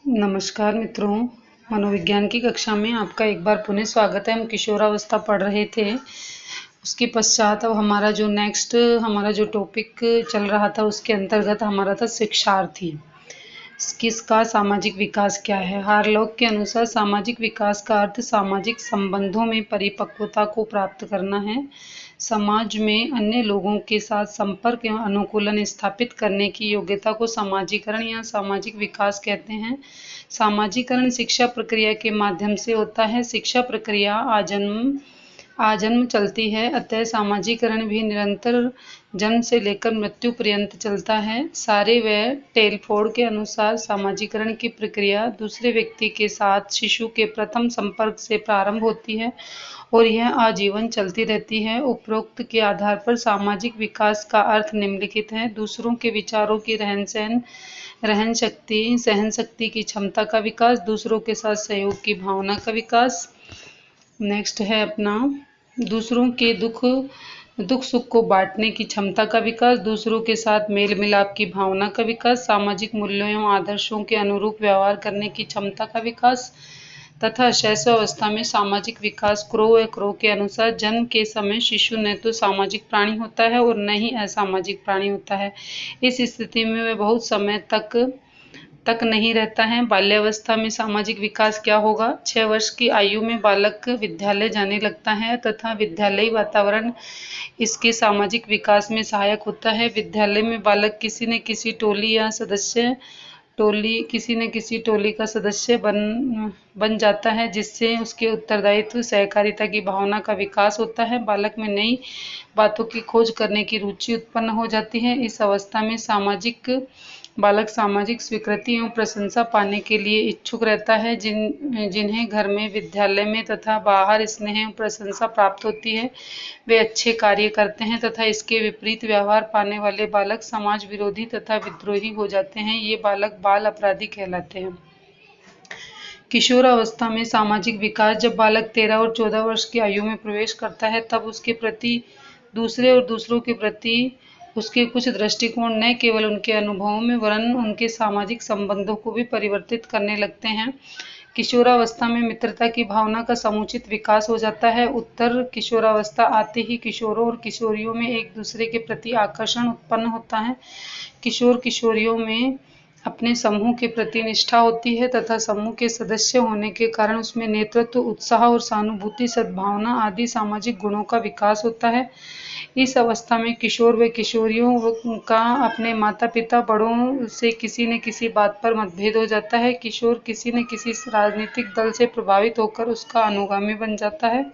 नमस्कार मित्रों, मनोविज्ञान की कक्षा में आपका एक बार पुनः स्वागत है। हम किशोरावस्था पढ़ रहे थे। उसके पश्चात अब हमारा जो टॉपिक चल रहा था उसके अंतर्गत हमारा था शिक्षार्थी। किसका सामाजिक विकास क्या है। हार्लॉक के अनुसार सामाजिक विकास का अर्थ सामाजिक संबंधों में परिपक्वता को प्राप्त करना है। समाज में अन्य लोगों के साथ संपर्क एवं अनुकूलन स्थापित करने की योग्यता को समाजीकरण या सामाजिक विकास कहते हैं। सामाजीकरण शिक्षा प्रक्रिया के माध्यम से होता है। शिक्षा प्रक्रिया आजन्म चलती है, अतः सामाजीकरण भी निरंतर जन्म से लेकर मृत्यु पर्यंत चलता है। सारे व टेलफोर्ड के अनुसार सामाजीकरण की प्रक्रिया दूसरे व्यक्ति के साथ शिशु के प्रथम संपर्क से प्रारंभ होती है और यह आजीवन चलती रहती है। उपरोक्त के आधार पर सामाजिक विकास का अर्थ निम्नलिखित है। दूसरों के विचारों की सहन शक्ति की क्षमता का विकास, दूसरों के साथ सहयोग की भावना का विकास। नेक्स्ट है अपना दूसरों के दुख सुख को बांटने की क्षमता का विकास, दूसरों के साथ मेल मिलाप की भावना का विकास, सामाजिक मूल्यों एवं आदर्शों के अनुरूप व्यवहार करने की क्षमता का विकास तथा शैशवावस्था में सामाजिक विकास। क्रो के अनुसार जन्म के समय शिशु न तो सामाजिक प्राणी होता है और न ही असामाजिक प्राणी होता है। इस स्थिति में वह बहुत समय तक नहीं रहता है। बाल्यावस्था में सामाजिक विकास क्या होगा। 6 वर्ष की आयु में बालक विद्यालय जाने लगता है तथा विद्यालयी वातावरण इसके सामाजिक विकास में सहायक होता है। विद्यालय में बालक किसी न किसी टोली का सदस्य बन जाता है, जिससे उसके उत्तरदायित्व सहकारिता की भावना का विकास होता है। बालक में नई बातों की खोज करने की रुचि उत्पन्न हो जाती है। इस अवस्था में बालक सामाजिक स्वीकृति एवं प्रशंसा पाने के लिए इच्छुक रहता है, जिन्हें घर में, विद्यालय में तथा बाहर स्नेह एवं प्रशंसा प्राप्त होती है। वे अच्छे कार्य करते हैं तथा इसके विपरीत व्यवहार पाने वाले बालक समाज विरोधी तथा विद्रोही हो जाते हैं। ये बालक बाल अपराधी कहलाते हैं। किशोरावस्था में सामाजिक विकास। जब बालक 13 और 14 वर्ष की आयु में प्रवेश करता है, तब उसके प्रति दूसरों के प्रति उसके कुछ दृष्टिकोण न केवल उनके अनुभवों में वरन उनके सामाजिक संबंधों को भी परिवर्तित करने लगते हैं। किशोरावस्था में मित्रता की भावना का समुचित विकास हो जाता है। उत्तर किशोरावस्था आते ही किशोरों और किशोरियों में एक दूसरे के प्रति आकर्षण उत्पन्न होता है। किशोर किशोरियों में अपने समूह के प्रति निष्ठा होती है तथा समूह के सदस्य होने के कारण उसमें नेतृत्व, उत्साह और सहानुभूति, सद्भावना आदि सामाजिक गुणों का विकास होता है। इस अवस्था में किशोर व किशोरियों का अपने माता पिता बड़ों से किसी न किसी बात पर मतभेद हो जाता है। किशोर किसी न किसी राजनीतिक दल से प्रभावित होकर उसका अनुगामी बन जाता है।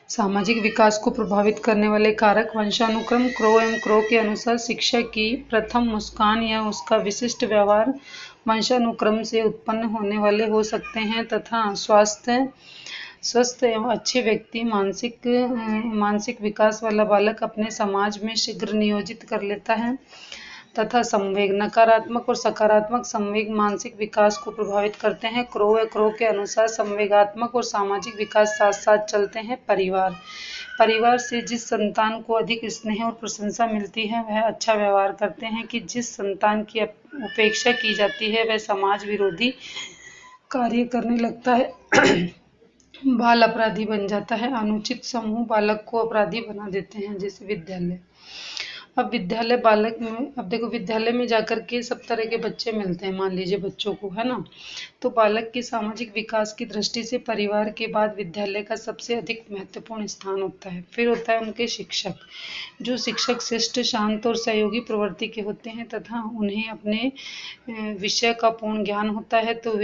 सामाजिक विकास को प्रभावित करने वाले कारक। वंशानुक्रम। क्रो के अनुसार शिक्षा की प्रथम मुस्कान या उसका विशिष्ट व्यवहार वंशानुक्रम से उत्पन्न होने वाले हो सकते हैं तथा स्वस्थ एवं अच्छे व्यक्ति मानसिक विकास वाला बालक अपने समाज में शीघ्र नियोजित कर लेता है तथा संवेग। नकारात्मक और सकारात्मक संवेग मानसिक विकास को प्रभावित करते हैं। क्रो के अनुसार संवेगात्मक और सामाजिक विकास साथ साथ चलते हैं। परिवार से जिस संतान को अधिक स्नेह और प्रशंसा मिलती है वह अच्छा व्यवहार करते हैं कि जिस संतान की उपेक्षा की जाती है वह समाज विरोधी कार्य करने लगता है, बाल अपराधी बन जाता है। अनुचित समूह बालक को अपराधी बना देते हैं। जैसे विद्यालय। अब विद्यालय में जाकर के सब तरह के बच्चे मिलते हैं, मान लीजिए बच्चों को, है ना। तो बालक के सामाजिक विकास की दृष्टि से परिवार के बाद विद्यालय का सबसे अधिक महत्वपूर्ण स्थान होता है। फिर होता है उनके शिक्षक। जो शिक्षक शिष्ट, शांत और सहयोगी प्रवृत्ति के होते हैं तथा उन्हें अपने विषय का पूर्ण ज्ञान होता है, तो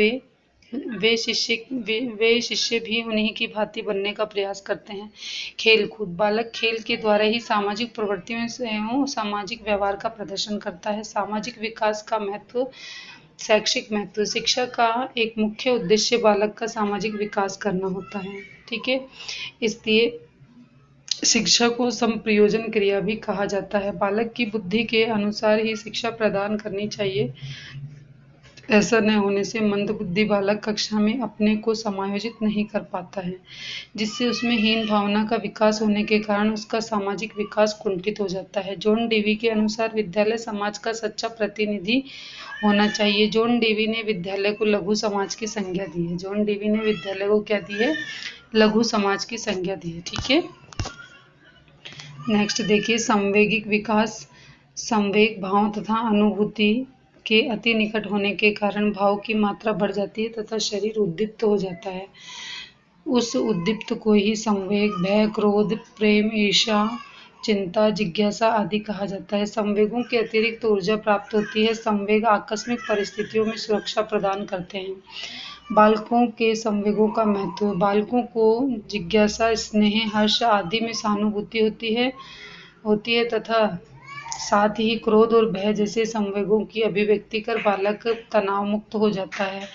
वे शिष्य भी उन्हीं की भांति बनने का प्रयास करते हैं। खेल कूद। बालक खेल के द्वारा ही सामाजिक प्रवृत्तियों एवं सामाजिक व्यवहार का प्रदर्शन करता है। सामाजिक विकास का महत्व। शैक्षिक महत्व। शिक्षा का एक मुख्य उद्देश्य बालक का सामाजिक विकास करना होता है, ठीक है। इसलिए शिक्षा को संप्रयोजन क्रिया भी कहा जाता है। बालक की बुद्धि के अनुसार ही शिक्षा प्रदान करनी चाहिए ऐसा न होने से मंदबुद्धि बालक कक्षा में अपने को समायोजित नहीं कर पाता है, जिससे उसमें हीन भावना का विकास होने के कारण उसका सामाजिक विकास कुंठित हो जाता है। जॉन डेवी के अनुसार विद्यालय समाज का सच्चा प्रतिनिधि होना चाहिए। जॉन डेवी ने विद्यालय को लघु समाज की संज्ञा दी है। जॉन डेवी ने विद्यालय को क्या दी है? लघु समाज की संज्ञा दी है। ठीक है, नेक्स्ट देखिए संवेगिक विकास। संवेग भाव तथा अनुभूति के अति निकट होने के कारण भाव की मात्रा बढ़ जाती है तथा शरीर उद्दीप्त हो जाता है। उस उद्दीप्त को ही संवेग, भय, क्रोध, प्रेम, ईर्ष्या, चिंता, जिज्ञासा आदि कहा जाता है। संवेगों के अतिरिक्त ऊर्जा प्राप्त होती है। संवेग आकस्मिक परिस्थितियों में सुरक्षा प्रदान करते हैं। बालकों के संवेगों का महत्व। बालकों को जिज्ञासा, स्नेह, हर्ष आदि में सहानुभूति होती है तथा साथ ही क्रोध और भय जैसे संवेगों की अभिव्यक्ति कर बालक तनाव मुक्त हो जाता है।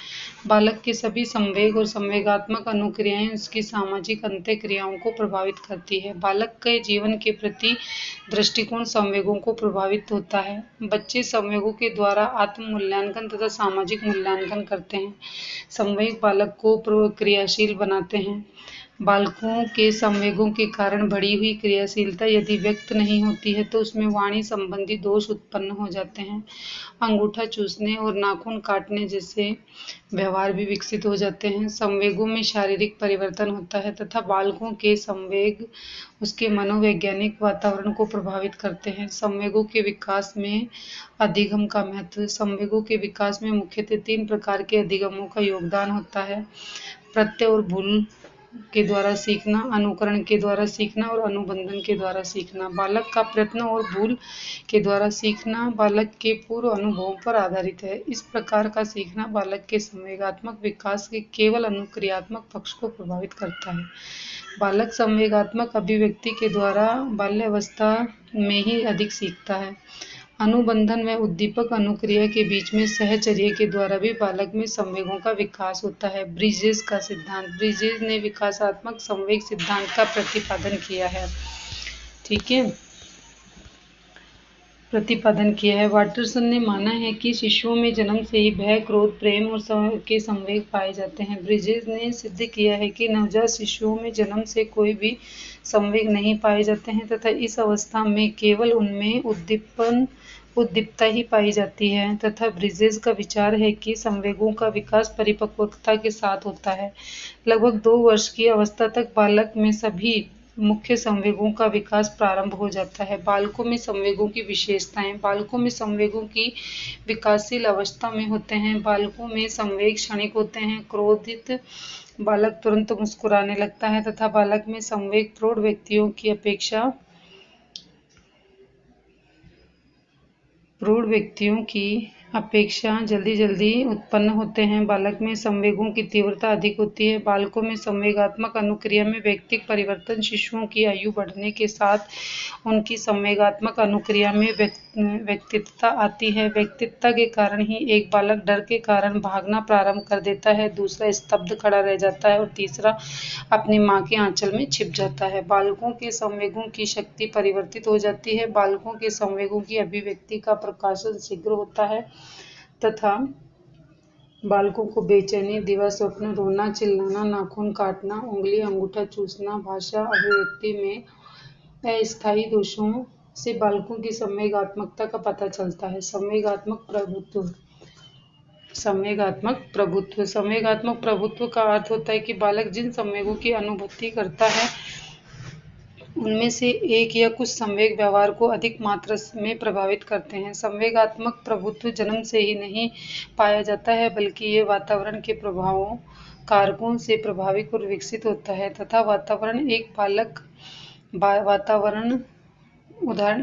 बालक के सभी संवेग और संवेगात्मक अनुक्रियाएं उसकी सामाजिक अंतःक्रियाओं को प्रभावित करती है। बालक के जीवन के प्रति दृष्टिकोण संवेगों को प्रभावित होता है। बच्चे संवेगों के द्वारा आत्म मूल्यांकन तथा सामाजिक मूल्यांकन करते हैं। संवेग बालक को क्रियाशील बनाते हैं। बालकों के संवेगों के कारण बढ़ी हुई क्रियाशीलता यदि व्यक्त नहीं होती है तो उसमें वाणी संबंधी दोष उत्पन्न हो जाते हैं। अंगूठा चूसने और नाखून काटने जैसे व्यवहार भी विकसित हो जाते हैं। संवेगों में शारीरिक परिवर्तन होता है तथा बालकों के संवेग उसके मनोवैज्ञानिक वातावरण को प्रभावित करते हैं। संवेगों के विकास में अधिगम का महत्व। संवेगों के विकास में मुख्यतः 3 प्रकार के अधिगमों का योगदान होता है: प्रत्यय और भूल के द्वारा सीखना, अनुकरण के द्वारा सीखना और अनुबंधन के द्वारा सीखना। बालक का प्रयत्न और भूल के द्वारा सीखना बालक के पूर्व अनुभवों पर आधारित है। इस प्रकार का सीखना बालक के संवेगात्मक विकास के केवल अनुक्रियात्मक पक्ष को प्रभावित करता है। बालक संवेगात्मक अभिव्यक्ति के द्वारा बाल्यावस्था में ही अधिक सीखता है। अनुबंधन व उद्दीपक अनुक्रिया के बीच में सहचर्य के द्वारा भी बालक में संवेगों का विकास होता है। ब्रिजेस का सिद्धांत। ब्रिजेस ने विकासात्मक संवेग सिद्धांत का प्रतिपादन किया है। ठीक है, प्रतिपादन किया है। वाटरसन ने माना है कि शिशुओं में जन्म से ही भय, क्रोध, प्रेम और के संवेग पाए जाते हैं। ब्रिजेस ने सिद्ध किया है कि नवजात शिशुओं में जन्म से कोई भी संवेग नहीं पाए जाते हैं तथा इस अवस्था में केवल उनमें उद्दीपकता ही पाई जाती है तथा ब्रिजेस का विचार है कि संवेगों का विकास परिपक्वता के साथ होता है। लगभग 2 वर्ष की अवस्था तक बालक में सभी मुख्य संवेगों का विकास प्रारंभ हो जाता है। बालकों में संवेगों की विशेषताएं। बालकों में संवेगों की विकासशील अवस्था में होते हैं। बालकों में संवेग क्षणिक होते हैं। क्रोधित बालक तुरंत मुस्कुराने लगता है तथा बालक में संवेग प्रौढ़ व्यक्तियों की अपेक्षा जल्दी उत्पन्न होते हैं। बालक में संवेगों की तीव्रता अधिक होती है। बालकों में संवेगात्मक अनुक्रिया में व्यक्तिक परिवर्तन। शिशुओं की आयु बढ़ने के साथ उनकी संवेगात्मक अनुक्रिया में व्यक्तित्वता आती है। व्यक्तित्वता के कारण ही एक बालक डर के कारण भागना प्रारंभ कर देता है, दूसरा स्तब्ध खड़ा रह जाता है और तीसरा अपनी मां के आंचल में छिप जाता है। बालकों के संवेगों की शक्ति परिवर्तित हो जाती है। बालकों के संवेगों की अभिव्यक्ति का प्रकाशन शीघ्र होता है तथा बालकों को बेचैनी, दिवा स्वप्न, रोना, चिल्लाना, नाखून काटना, उंगली अंगूठा चूसना, भाषा अभिव्यक्ति में अस्थायी दोषों से बालकों की संवेगात्मकता का पता चलता है। संवेगात्मक प्रभुत्व का अर्थ होता है कि बालक जिन संवेगों की अनुभूति करता है उनमें से एक या कुछ संवेग व्यवहार को अधिक मात्रा में प्रभावित करते हैं। संवेगात्मक प्रभुत्व जन्म से ही नहीं पाया जाता है बल्कि ये वातावरण के प्रभावों, कारकों से प्रभावित और विकसित होता है तथा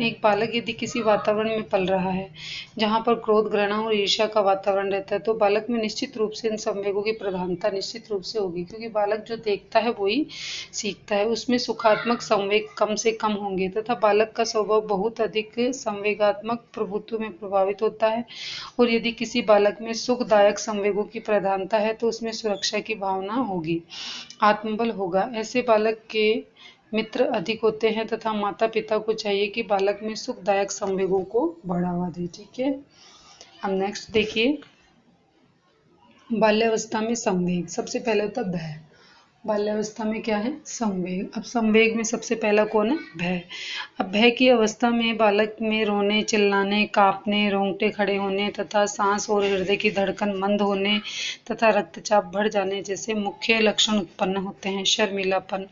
एक बालक यदि किसी वातावरण में पल रहा है जहाँ पर क्रोध, घृणा और ईर्ष्या का वातावरण रहता है तो बालक में निश्चित रूप से इन संवेगों की प्रधानता निश्चित रूप से होगी, क्योंकि बालक जो देखता है वही सीखता है। उसमें सुखात्मक संवेग कम से कम होंगे तथा बालक का स्वभाव बहुत अधिक संवेगात्मक प्रभुत्व में प्रभावित होता है। और यदि किसी बालक में सुखदायक संवेगों की प्रधानता है तो उसमें सुरक्षा की भावना होगी, आत्मबल होगा। ऐसे बालक के मित्र अधिक होते हैं तथा माता पिता को चाहिए कि बालक में सुखदायक संवेगों को बढ़ावा दे। ठीक है, अब नेक्स्ट देखिए बाल्यावस्था में संवेग, सबसे पहले होता है भय। बाल्यावस्था में क्या है? संवेग। अब संवेग में सबसे पहला कौन है? भय। अब भय की अवस्था में बालक में रोने, चिल्लाने, कांपने, रोंगटे खड़े होने तथा सांस और हृदय की धड़कन मंद होने तथा रक्तचाप बढ़ जाने जैसे मुख्य लक्षण उत्पन्न होते हैं। शर्मिलापन।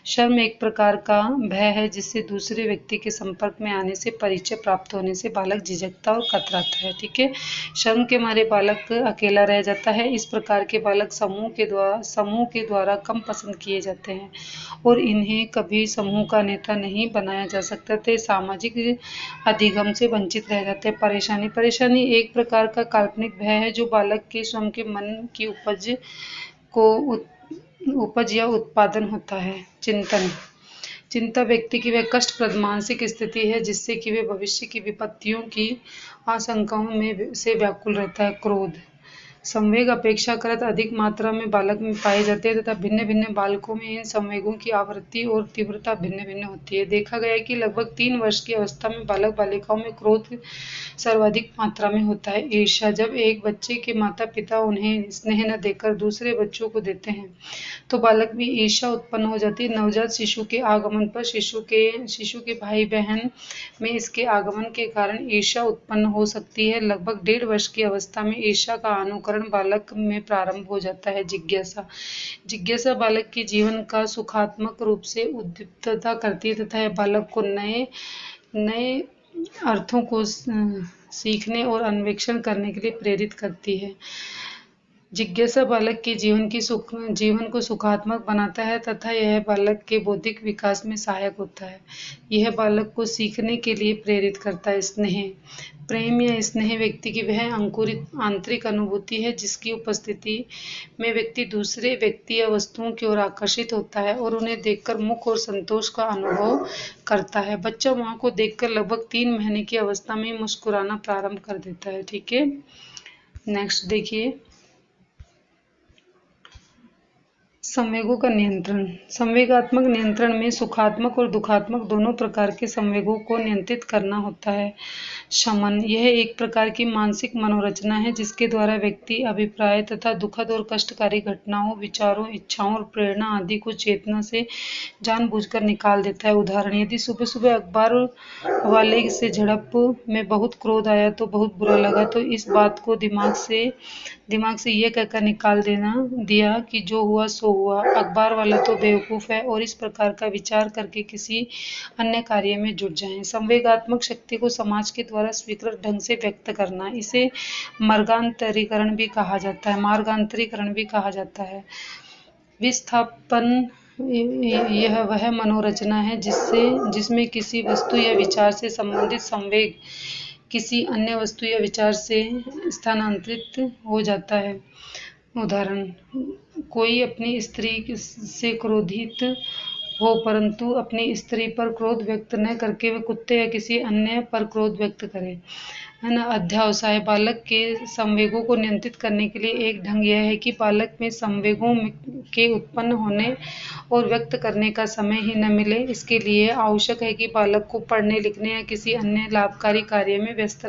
शर्म एक प्रकार का भय है जिससे दूसरे व्यक्ति के संपर्क में आने से, परिचय प्राप्त होने से बालक झिझकता और कतराता है। ठीक है। शर्म के मारे बालक अकेला रह जाता है। इस प्रकार के बालक समूह के द्वारा कम पसंद किए जाते हैं और इन्हें कभी समूह का नेता नहीं बनाया जा सकता, तो सामाजिक अधिगम से वंचित रह जाते हैं। परेशानी। परेशानी एक प्रकार का काल्पनिक भय है जो बालक के स्वयं के मन की उपज या उत्पादन होता है। चिंतन। चिंता व्यक्ति की वह कष्टप्रद मानसिक स्थिति है जिससे कि वे भविष्य की विपत्तियों की आशंकाओं में से व्याकुल रहता है। क्रोध। संवेग अपेक्षाकृत अधिक मात्रा में बालक में पाए जाते हैं तथा भिन्न भिन्न बालकों में इन संवेगों की आवृत्ति और तीव्रता भिन्न भिन्न होती है। देखा गया है कि लगभग 3 वर्ष की अवस्था में बालक बालिकाओं में क्रोध सर्वाधिक मात्रा में होता है। ईर्ष्या। जब एक बच्चे के माता पिता उन्हें स्नेह न देकर दूसरे बच्चों को देते हैं तो बालक में ईर्ष्या उत्पन्न हो जाती है। नवजात शिशु के आगमन पर शिशु के भाई बहन में इसके आगमन के कारण ईर्ष्या उत्पन्न हो सकती है। लगभग 1.5 वर्ष की अवस्था में ईर्ष्या का अनुकरण बालक में प्रारंभ हो जाता है। जिज्ञासा। जिज्ञासा बालक के जीवन का सुखात्मक रूप से उद्दीप्तता करती है तथा यह बालक को नए नए अर्थों को सीखने और अन्वेषण करने के लिए प्रेरित करती है। जिज्ञासा बालक के जीवन को सुखात्मक बनाता है तथा यह बालक के बौद्धिक विकास में सहायक होता है। यह बालक को सीखने के लिए प्रेरित करता है। स्नेह। प्रेम या स्नेह व्यक्ति की वह अंकुरित आंतरिक अनुभूति है जिसकी उपस्थिति में व्यक्ति दूसरे व्यक्ति या वस्तुओं की ओर आकर्षित होता है और उन्हें देखकर मुख और संतोष का अनुभव करता है। बच्चा माँ को देखकर लगभग 3 महीने की अवस्था में मुस्कुराना प्रारंभ कर देता है। ठीक है। नेक्स्ट देखिए, संवेगों का नियंत्रण। संवेगात्मक नियंत्रण में सुखात्मक और दुखात्मक दोनों प्रकार के संवेगों को नियंत्रित करना होता है। शमन। यह एक प्रकार की मानसिक मनोरचना है जिसके द्वारा व्यक्ति अभिप्राय तथा दुखद और कष्टकारी घटनाओं, विचारों, इच्छाओं और प्रेरणा आदि को चेतना से जानबूझकर निकाल देता है। उदाहरण, यदि सुबह सुबह अखबार वाले से झड़प में बहुत क्रोध आया तो बहुत बुरा लगा, तो इस बात को दिमाग से यह कहकर निकाल दिया कि जो हुआ सो हुआ, अखबार वाला तो बेवकूफ है, और इस प्रकार का विचार करके किसी अन्य कार्य में जुट जाएं। संवेगात्मक शक्ति को समाज के द्वारा स्वीकृत ढंग से व्यक्त करना, इसे मार्गांतरीकरण भी कहा जाता है। विस्थापन। यह वह मनोरचना है जिसमें किसी वस्तु या विचार से संबंधित संवेग किसी अन्य वस्तु या विचार से स्थानांतरित हो जाता है। उदाहरण, कोई अपनी स्त्री से क्रोधित हो परंतु अपनी स्त्री पर क्रोध व्यक्त न करके वे कुत्ते या किसी अन्य पर क्रोध व्यक्त करे, है ना। अध्यावसाय। बालक के संवेगों को नियंत्रित करने के लिए एक ढंग यह है कि बालक में संवेगों के उत्पन्न होने और व्यक्त करने का समय ही न मिले। इसके लिए आवश्यक है कि बालक को पढ़ने, लिखने या किसी अन्य लाभकारी कार्य में व्यस्त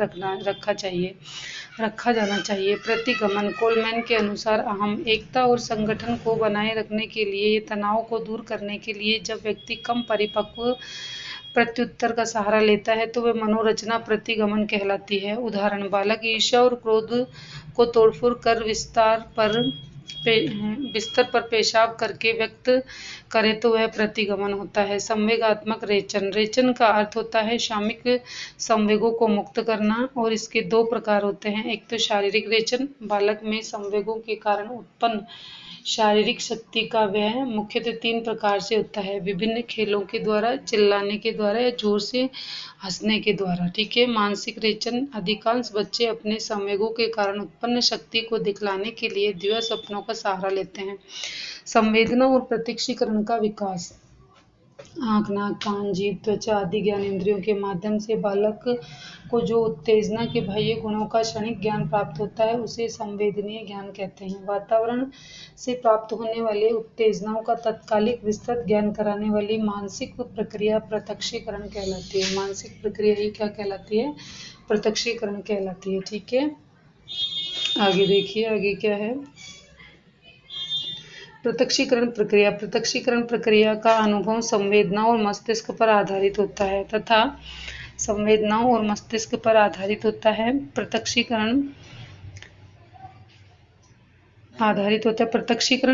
रखा जाना चाहिए। प्रतिगमन। कोलमैन के अनुसार अहम एकता और संगठन को बनाए रखने के लिए, तनाव को दूर करने के लिए जब व्यक्ति कम परिपक्व प्रत्युत्तर का सहारा लेता है तो वह मनोरचना प्रतिगमन कहलाती है। उदाहरण, बालक ईर्ष्या और क्रोध को तोड़फोड़ कर बिस्तर पर पेशाब करके व्यक्त करे तो वह प्रतिगमन होता है। संवेगात्मक रेचन। रेचन का अर्थ होता है शारीरिक संवेगों को मुक्त करना, और इसके 2 प्रकार होते हैं। एक तो शारीरिक रेचन, बालक में संवेगों के कारण उत्पन्न शारीरिक शक्ति का व्यय मुख्यतः 3 प्रकार से होता है। विभिन्न खेलों के द्वारा, चिल्लाने के द्वारा या जोर से हंसने के द्वारा। ठीक है। मानसिक रेचन। अधिकांश बच्चे अपने संवेगों के कारण उत्पन्न शक्ति को दिखलाने के लिए दिव्य सपनों का सहारा लेते हैं। संवेदना और प्रत्यक्षीकरण का विकास। आँख, नाक, कान, जीभ, त्वचा आदि ज्ञानेंद्रियों के माध्यम से बालक को जो उत्तेजना के बाह्य गुणों का क्षणिक ज्ञान प्राप्त होता है उसे संवेदनीय ज्ञान कहते हैं। वातावरण से प्राप्त होने वाले उत्तेजनाओं का तत्कालिक विस्तृत ज्ञान कराने वाली मानसिक प्रक्रिया प्रत्यक्षीकरण कहलाती है। मानसिक प्रक्रिया ही क्या कहलाती है? प्रत्यक्षीकरण कहलाती है। ठीक है। आगे देखिए, आगे क्या है। प्रत्यक्षीकरण प्रक्रिया। प्रत्यक्षीकरण प्रक्रिया का अनुभव संवेदनाओं और मस्तिष्क पर आधारित होता है तथा संवेदनाओं और मस्तिष्क पर आधारित होता है। प्रत्यक्षीकरण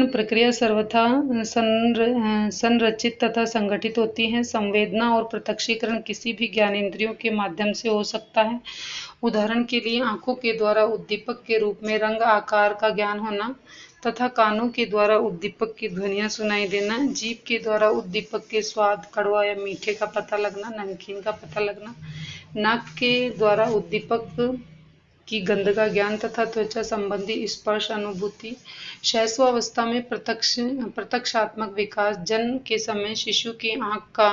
प्रक्रिया सर्वथा संरचित तथा संगठित होती है। संवेदना और प्रत्यक्षीकरण किसी भी ज्ञानेंद्रियों के माध्यम से हो सकता है। उदाहरण के लिए आंखों के द्वारा उद्दीपक के रूप में रंग आकार का ज्ञान होना तथा कानों के द्वारा उद्दीपक की ध्वनियां सुनाई देना, जीभ के द्वारा उद्दीपक के स्वाद, कड़वा या मीठे का पता लगना, नमकीन का पता लगना, नाक के द्वारा उद्दीपक की गंध का ज्ञान तथा त्वचा संबंधी स्पर्श अनुभूति। शैशवावस्था में प्रत्यक्षात्मक विकास। जन्म के समय शिशु की आंख का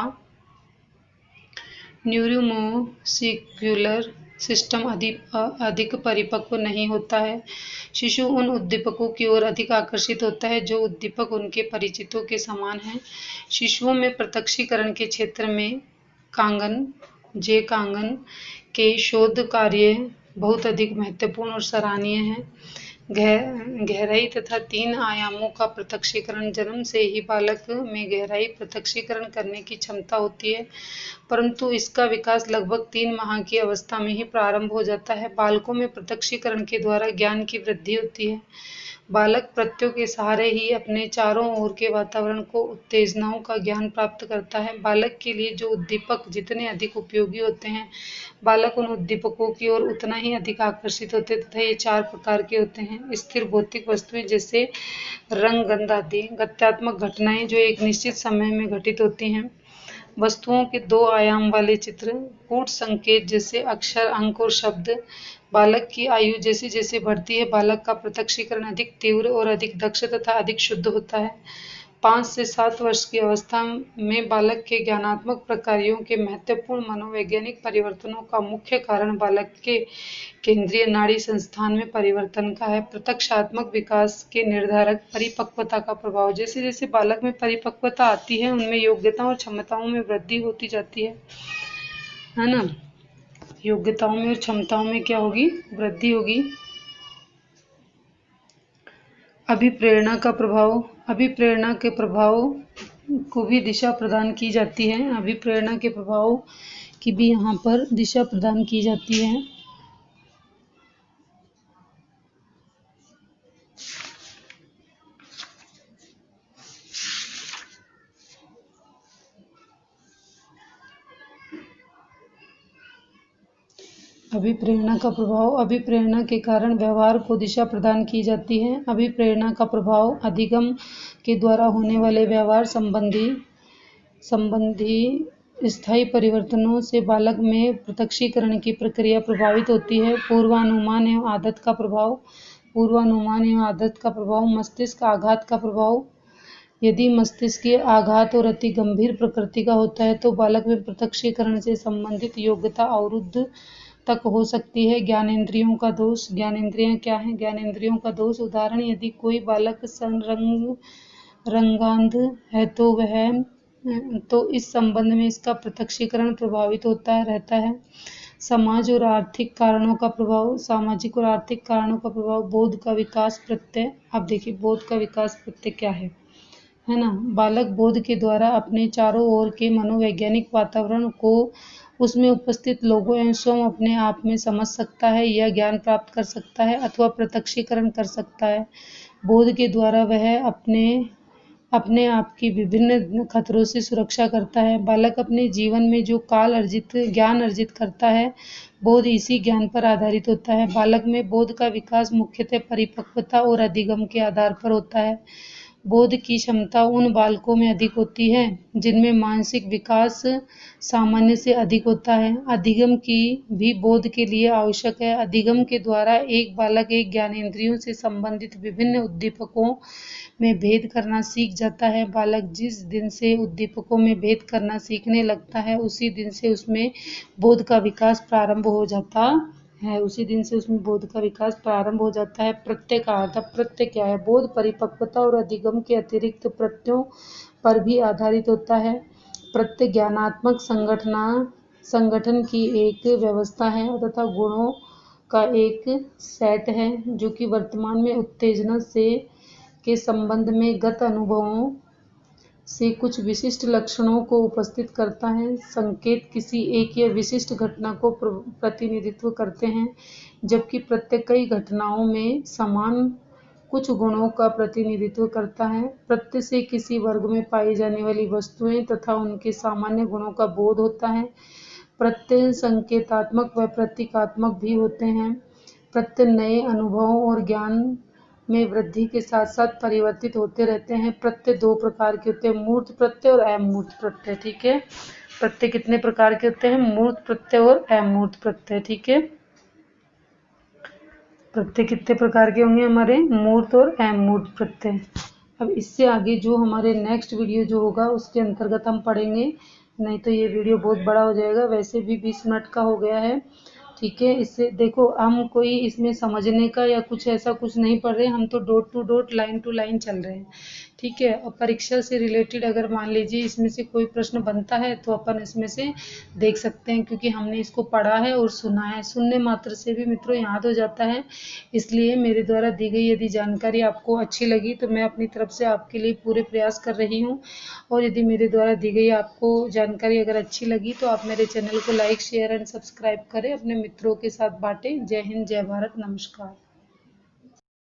न्यूरोमस्कुलर सिस्टम अधिक परिपक्व नहीं होता है। शिशु उन उद्दीपकों की ओर अधिक आकर्षित होता है जो उद्दीपक उनके परिचितों के समान हैं। शिशुओं में प्रत्यक्षीकरण के क्षेत्र में कांगन के शोध कार्य बहुत अधिक महत्वपूर्ण और सराहनीय है। गहराई तथा 3 आयामों का प्रत्यक्षीकरण। जन्म से ही बालक में गहराई प्रत्यक्षीकरण करने की क्षमता होती है, परंतु इसका विकास लगभग 3 माह की अवस्था में ही प्रारंभ हो जाता है। बालकों में प्रत्यक्षीकरण के द्वारा ज्ञान की वृद्धि होती है। बालक प्रत्ययों के सहारे ही अपने चारों ओर के वातावरण को उत्तेजनाओं का ज्ञान प्राप्त करता है। बालक के लिए जो उद्दीपक जितने अधिक उपयोगी होते हैं, बालक उन उद्दीपकों की ओर उतना ही अधिक आकर्षित होते हैं तथा ये 4 प्रकार के होते हैं। स्थिर भौतिक वस्तुएं जैसे रंग, गंध आदि। गत्यात्मक घटनाएं जो एक निश्चित समय में घटित होती हैं। वस्तुओं के 2 आयाम वाले चित्र। कूट संकेत जैसे अक्षर, अंक और शब्द। बालक की आयु जैसे जैसे बढ़ती है, बालक का प्रत्यक्षीकरण अधिक तीव्र और अधिक दक्ष तथा अधिक शुद्ध होता है। 5 से 7 वर्ष की अवस्था में बालक के ज्ञानात्मक प्रक्रियाओं के महत्वपूर्ण मनोवैज्ञानिक परिवर्तनों का मुख्य कारण बालक के केंद्रीय नाड़ी संस्थान में परिवर्तन का है। प्रत्यक्षात्मक विकास के निर्धारक। परिपक्वता का प्रभाव। जैसे जैसे बालक में परिपक्वता आती है, उनमें योग्यताओं और क्षमताओं में वृद्धि होती जाती है ना। योग्यताओं में और क्षमताओं में क्या होगी? वृद्धि होगी। अभिप्रेरणा का प्रभाव। अभिप्रेरणा के प्रभाव को भी दिशा प्रदान की जाती है। अभिप्रेरणा के प्रभाव की भी यहाँ पर दिशा प्रदान की जाती है। अभिप्रेरणा का प्रभाव। अभिप्रेरणा के कारण व्यवहार को दिशा प्रदान की जाती है। अभिप्रेरणा का प्रभाव। अधिगम के द्वारा होने वाले व्यवहार संबंधी स्थायी परिवर्तनों से बालक में प्रत्यक्षीकरण की प्रक्रिया प्रभावित होती है। पूर्वानुमान एवं आदत का प्रभाव। पूर्वानुमान एवं आदत का प्रभाव। मस्तिष्क आघात का प्रभाव। यदि मस्तिष्कीय आघात और अति गंभीर प्रकृति का होता है तो बालक में प्रत्यक्षीकरण से संबंधित योग्यता अवरुद्ध तक हो सकती है। ज्ञानेंद्रियों का दोष। ज्ञानेंद्रियां क्या हैं? ज्ञानेंद्रियों का दोष। उदाहरण, यदि कोई बालक रंगांध है तो इस संबंध में इसका प्रत्यक्षीकरण प्रभावित रहता है। समाज और आर्थिक कारणों का प्रभाव। सामाजिक और आर्थिक कारणों का प्रभाव। बोध का विकास प्रत्यय। अब देखिए बोध का विकास प्रत्यय क्या है ना। बालक बोध के द्वारा अपने चारों ओर के मनोवैज्ञानिक वातावरण को, उसमें उपस्थित लोगों एवं स्वयं अपने आप में समझ सकता है या ज्ञान प्राप्त कर सकता है अथवा प्रत्यक्षीकरण कर सकता है। बोध के द्वारा वह अपने आप की विभिन्न खतरों से सुरक्षा करता है। बालक अपने जीवन में जो ज्ञान अर्जित करता है, बोध इसी ज्ञान पर आधारित होता है। बालक में बोध का विकास मुख्यतः परिपक्वता और अधिगम के आधार पर होता है। बोध की क्षमता उन बालकों में अधिक होती है जिनमें मानसिक विकास सामान्य से अधिक होता है। अधिगम की भी बोध के लिए आवश्यक है। अधिगम के द्वारा एक बालक एक ज्ञानेंद्रियों से संबंधित विभिन्न उद्दीपकों में भेद करना सीख जाता है। बालक जिस दिन से उद्दीपकों में भेद करना सीखने लगता है, उसी दिन से उसमें बोध का विकास प्रारंभ हो जाता है। प्रत्यय का अर्थ। प्रत्यय क्या है? बोध परिपक्वता और अधिगम के अतिरिक्त प्रत्ययों पर भी आधारित होता है। प्रत्यय ज्ञानात्मक संगठन की एक व्यवस्था है तथा गुणों का एक सेट है जो कि वर्तमान में उत्तेजना के संबंध में गत अनुभवों से कुछ विशिष्ट लक्षणों को उपस्थित करता है। संकेत किसी एक या विशिष्ट घटना को प्रतिनिधित्व करते हैं, जबकि प्रत्यय कई घटनाओं में समान कुछ गुणों का प्रतिनिधित्व करता है। प्रत्यय से किसी वर्ग में पाई जाने वाली वस्तुएं तथा उनके सामान्य गुणों का बोध होता है। प्रत्यय संकेतात्मक व प्रतीकात्मक भी होते हैं। प्रत्यय नए अनुभवों और ज्ञान में वृद्धि के साथ साथ परिवर्तित होते रहते हैं। प्रत्यय दो प्रकार के होते हैं, मूर्त प्रत्यय और अमूर्त प्रत्यय। ठीक है, प्रत्यय कितने प्रकार के होते हैं? मूर्त प्रत्यय और अमूर्त प्रत्यय। ठीक है, प्रत्यय कितने प्रकार के होंगे हमारे? मूर्त और अमूर्त प्रत्यय। अब इससे आगे जो हमारे नेक्स्ट वीडियो जो होगा उसके अंतर्गत हम पढ़ेंगे, नहीं तो ये वीडियो बहुत बड़ा हो जाएगा। वैसे भी 20 मिनट का हो गया है। ठीक है, इससे देखो हम कोई इसमें समझने का या कुछ ऐसा कुछ नहीं पढ़ रहे, हम तो dot to dot line to line चल रहे हैं। ठीक है, और परीक्षा से रिलेटेड अगर मान लीजिए इसमें से कोई प्रश्न बनता है तो अपन इसमें से देख सकते हैं, क्योंकि हमने इसको पढ़ा है और सुना है। सुनने मात्र से भी मित्रों याद हो जाता है। इसलिए मेरे द्वारा दी गई यदि जानकारी आपको अच्छी लगी तो मैं अपनी तरफ से आपके लिए पूरे प्रयास कर रही हूँ। और यदि मेरे द्वारा दी गई आपको जानकारी अगर अच्छी लगी तो आप मेरे चैनल को लाइक, शेयर एंड सब्सक्राइब करें, अपने मित्रों के साथ बांटें। जय हिंद, जय भारत, नमस्कार।